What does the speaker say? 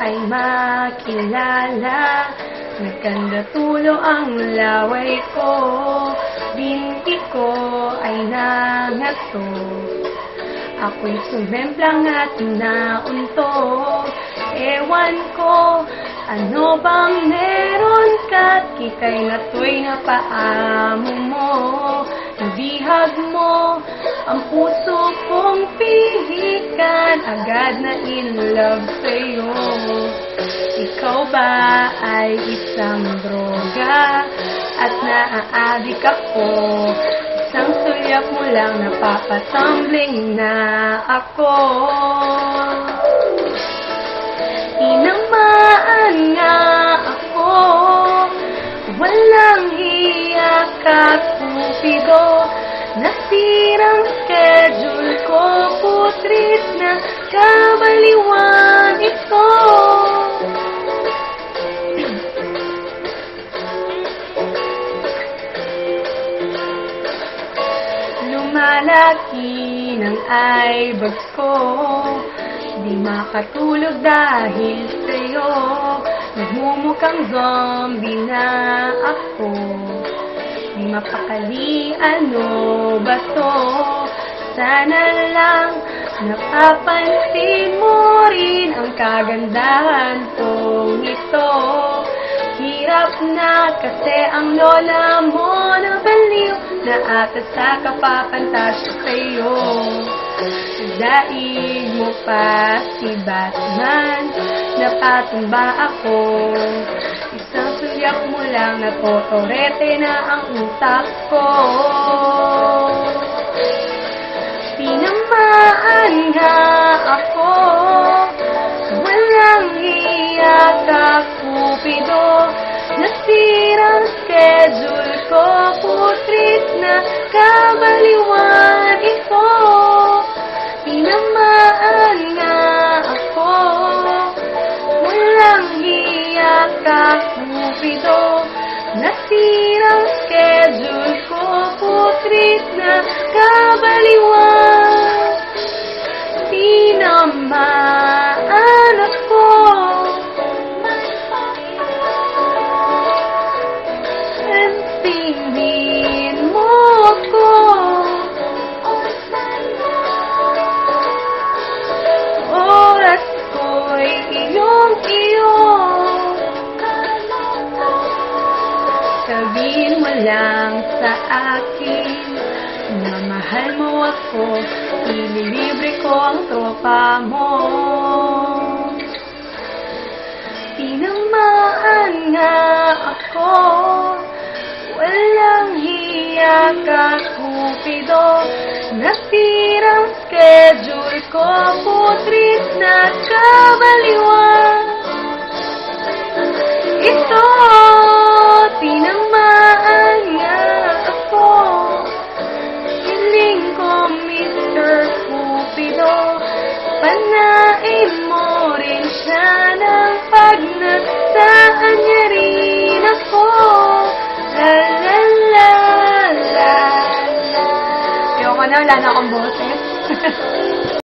ay makilala. Nagkanda tulo ang laway ko, binti ko ay nangato. Ako'y sumemplang at naunto. Ewan ko, ano bang meron ka't kikay na to'y napaamo mo. Nabihag mo ang puso kong pihikan, agad na in love sa'yo. Ikaw ba ay isang droga at naaadik ako? Isang sulyap mo lang napapatumbling na ako. Tinamaan nga ako, walang hiya ka, Cupido. Nasirang schedule ko, putrid na kabaliwan ito. Lumalaki ng eyebags ko, di makatulog dahil sa'yo. Nagmumukhang zombie na ako, di mapakali, ano ba to? Sana lang napapansin mo rin ang kagandahan kong ito. Hirap na kasi ang lola mo na baliw, na ata sa kapapantasya sa'yo. Daig mo pa si Batman, napatumba ako. Isang sulyap mo lang, natotorete na ang utak ko. Tinamaan nga ako, walang hiya ka, Cupido. Nasirang schedule ko, putrid na kabaliwan ito. Tinamaan nga ako, walang hiya ka, Cupido. Nasirang schedule ko, putrid na kabaliwan. Tinamaan ako, and tingin mo ako. Oras ko'y iyong-iyo. Sabihin mo lang sa akin na mahal mo ako, ililibre ko ang tropa mo. Tinamaan nga ako, walang hiya ka, Cupido. Nasirang schedule ko, putrid na kabaliwan ito. Tinamaan nga ako, hiling ko, Mr. Cupido. Panain mo rin siya ng pag nasaan niya rin ako. La la la la la. Ayoko na, wala na akong boses.